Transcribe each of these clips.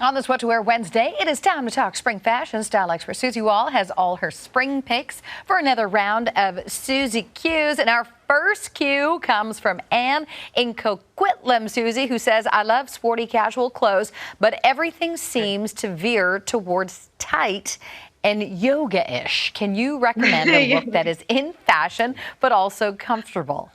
On this What to Wear Wednesday, it is time to talk spring fashion. Style expert Susie Wall has all her spring picks for another round of Susie Qs. And our first cue comes from Anne in Coquitlam, Susie, who says, I love sporty casual clothes, but everything seems to veer towards tight and yoga-ish. Can you recommend a look that is in fashion but also comfortable?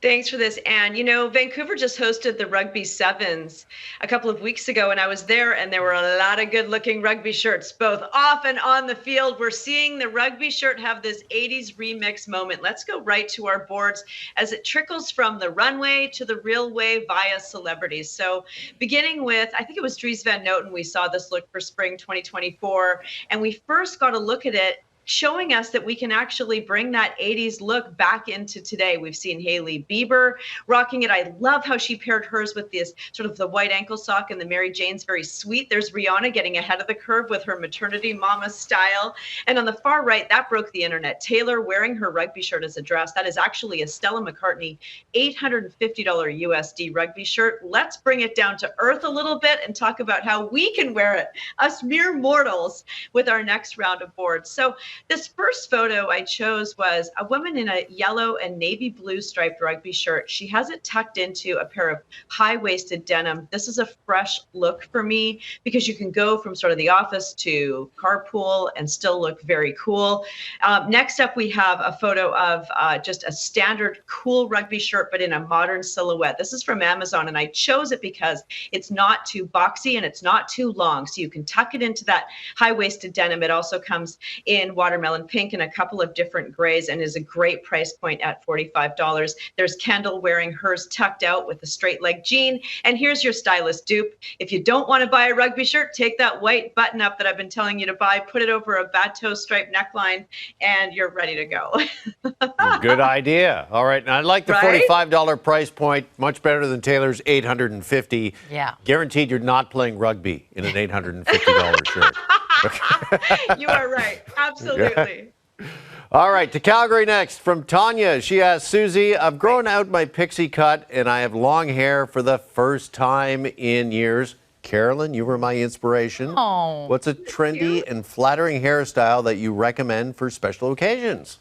Thanks for this, Anne. You know, Vancouver just hosted the Rugby Sevens a couple of weeks ago, and I was there, and there were a lot of good-looking rugby shirts, both off and on the field. We're seeing the rugby shirt have this 80s remix moment. Let's go right to our boards as it trickles from the runway to the real way via celebrities. So beginning with, I think it was Dries Van Noten, we saw this look for spring 2024, and we first got a look at it showing us that we can actually bring that 80s look back into today. We've seen Hailey Bieber rocking it. I love how she paired hers with this sort of the white ankle sock and the Mary Jane's very sweet. There's Rihanna getting ahead of the curve with her maternity mama style. And on the far right, that broke the internet. Taylor wearing her rugby shirt as a dress. That is actually a Stella McCartney $850 USD rugby shirt. Let's bring it down to earth a little bit and talk about how we can wear it, us mere mortals, with our next round of boards. So this first photo I chose was a woman in a yellow and navy blue striped rugby shirt. She has it tucked into a pair of high-waisted denim. This is a fresh look for me because you can go from sort of the office to carpool and still look very cool. Next up, we have a photo of just a standard cool rugby shirt, but in a modern silhouette. This is from Amazon, and I chose it because it's not too boxy and it's not too long. So you can tuck it into that high-waisted denim. It also comes in watermelon pink and a couple of different grays and is a great price point at $45. There's Kendall wearing hers tucked out with a straight leg jean. And here's your stylist dupe. If you don't want to buy a rugby shirt, take that white button up that I've been telling you to buy, put it over a bateau stripe neckline, and you're ready to go. Good idea. All right. Now, I like the $45 price point, much better than Taylor's $850. Yeah. Guaranteed you're not playing rugby in an $850 shirt. You are right. Absolutely. Yeah. All right, to Calgary next from Tanya. She asks, Susie, I've grown out my pixie cut and I have long hair for the first time in years. Carolyn, you were my inspiration. Oh, what's a trendy and flattering hairstyle that you recommend for special occasions?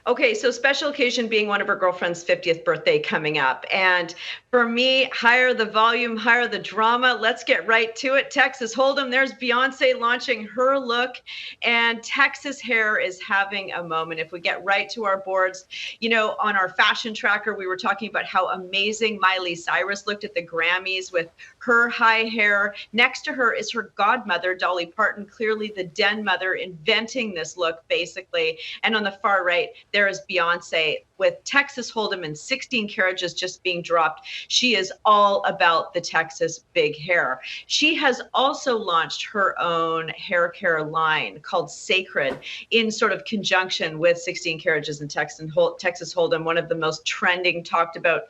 Okay, so special occasion being one of her girlfriend's 50th birthday coming up. And for me, higher the volume, higher the drama. Let's get right to it. Texas Hold'em, there's Beyonce launching her look, and Texas hair is having a moment. If we get right to our boards, you know, on our fashion tracker, we were talking about how amazing Miley Cyrus looked at the Grammys with her high hair. Next to her is her godmother, Dolly Parton, clearly the den mother, inventing this look, basically. And on the far right, there is Beyonce with Texas Hold'em and 16 carriages just being dropped. She is all about the Texas big hair. She has also launched her own hair care line called Sacred in sort of conjunction with 16 carriages and Texas Hold'em, one of the most trending, talked about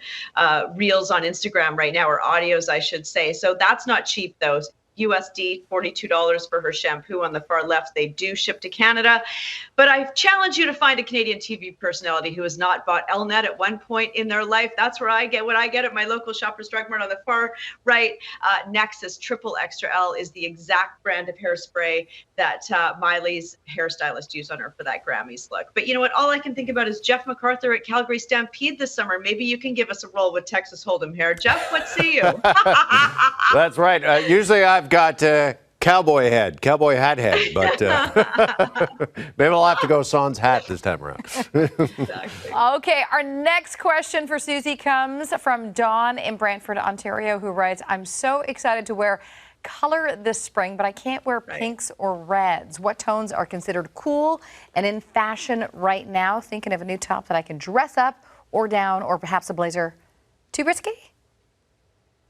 reels on Instagram right now, or audios, I should say. So that's not cheap, though. USD, $42 for her shampoo on the far left. They do ship to Canada. But I challenge you to find a Canadian TV personality who has not bought Elnet at one point in their life. That's where I get what I get at my local Shoppers Drug Mart. On the far right, Nexus Triple Extra L is the exact brand of hairspray that Miley's hairstylist used on her for that Grammys look. But you know what? All I can think about is Jeff MacArthur at Calgary Stampede this summer. Maybe you can give us a roll with Texas Hold'em hair. Jeff, what say you? That's right. Usually I've got cowboy hat head, but maybe I'll have to go sans hat this time around. Exactly. Okay, our next question for Susie comes from Dawn in Brantford, Ontario, who writes, I'm so excited to wear color this spring, but I can't wear pinks or reds. What tones are considered cool and in fashion right now? Thinking of a new top that I can dress up or down, or perhaps a blazer. Too risky?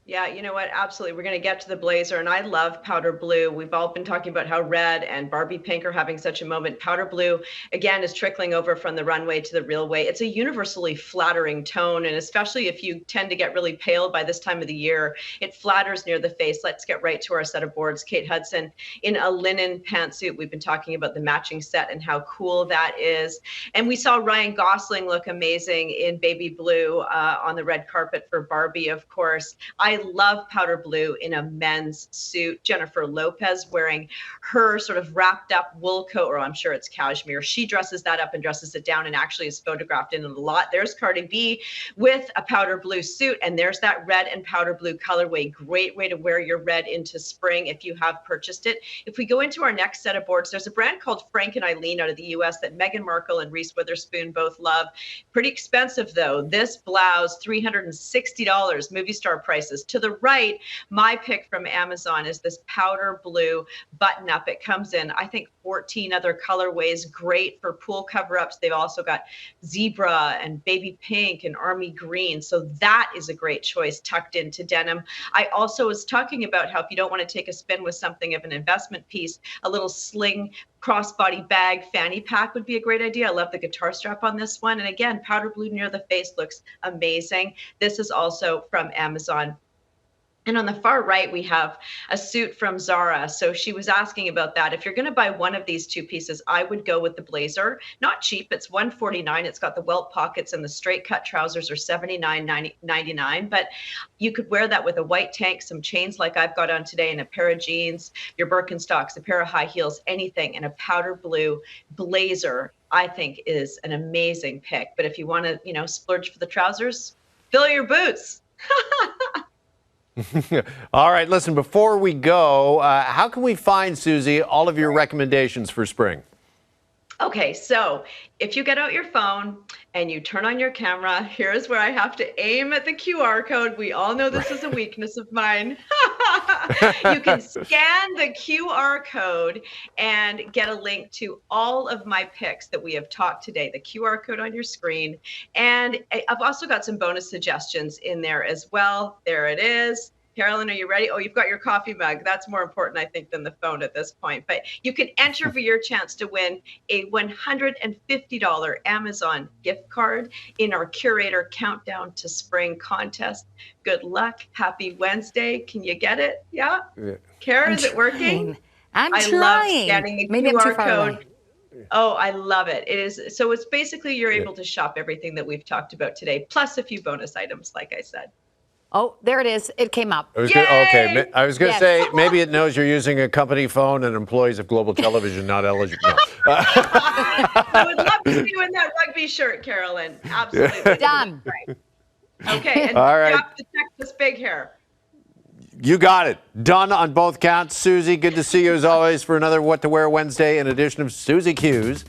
Yeah, you know what? Absolutely. We're going to get to the blazer, and I love powder blue. We've all been talking about how red and Barbie pink are having such a moment. Powder blue, again, is trickling over from the runway to the real way. It's a universally flattering tone, and especially if you tend to get really pale by this time of the year, it flatters near the face. Let's get right to our set of boards. Kate Hudson in a linen pantsuit. We've been talking about the matching set and how cool that is. And we saw Ryan Gosling look amazing in baby blue on the red carpet for Barbie, of course. I I love powder blue in a men's suit. Jennifer Lopez wearing her sort of wrapped up wool coat, or I'm sure it's cashmere. She dresses that up and dresses it down and actually is photographed in it a lot. There's Cardi B with a powder blue suit, and there's that red and powder blue colorway. Great way to wear your red into spring if you have purchased it. If we go into our next set of boards, there's a brand called Frank and Eileen out of the US that Meghan Markle and Reese Witherspoon both love. Pretty expensive though. This blouse, $360, movie star prices. To the right, my pick from Amazon is this powder blue button up. It comes in, I think, 14 other colorways. Great for pool cover-ups. They've also got zebra and baby pink and army green. So that is a great choice tucked into denim. I also was talking about how if you don't want to take a spin with something of an investment piece, a little sling crossbody bag fanny pack would be a great idea. I love the guitar strap on this one. And again, powder blue near the face looks amazing. This is also from Amazon. And on the far right, we have a suit from Zara. So she was asking about that. If you're going to buy one of these two pieces, I would go with the blazer. Not cheap. It's $149. It's got the welt pockets, and the straight cut trousers are $79.99. But you could wear that with a white tank, some chains like I've got on today, and a pair of jeans, your Birkenstocks, a pair of high heels, anything, and a powder blue blazer, I think is an amazing pick. But if you want to, splurge for the trousers, fill your boots. All right, listen, before we go, how can we find, Susie, all of your recommendations for spring? Okay, so if you get out your phone and you turn on your camera, here's where I have to aim at the QR code. We all know this is a weakness of mine. You can scan the QR code and get a link to all of my picks that we have talked today, the QR code on your screen. And I've also got some bonus suggestions in there as well. There it is. Carolyn, are you ready? Oh, you've got your coffee mug. That's more important, I think, than the phone at this point. But you can enter for your chance to win a $150 Amazon gift card in our Curator Countdown to Spring contest. Good luck. Happy Wednesday. Can you get it? Yeah? Kara, is it working? I'm I trying. love scanning the Maybe I'm too QR far code. away. Oh, I love it. It is. So it's basically you're able to shop everything that we've talked about today, plus a few bonus items, like I said. Oh, there it is. It came up. I was going to say, Yes. maybe it knows you're using a company phone and employees of Global Television not eligible. No. I would love to see you in that rugby shirt, Carolyn. Absolutely. Done. Right. Okay, and All right. drop the Texas big hair. You got it. Done on both counts. Susie, good to see you as always for another What to Wear Wednesday, in edition of Susie Qs.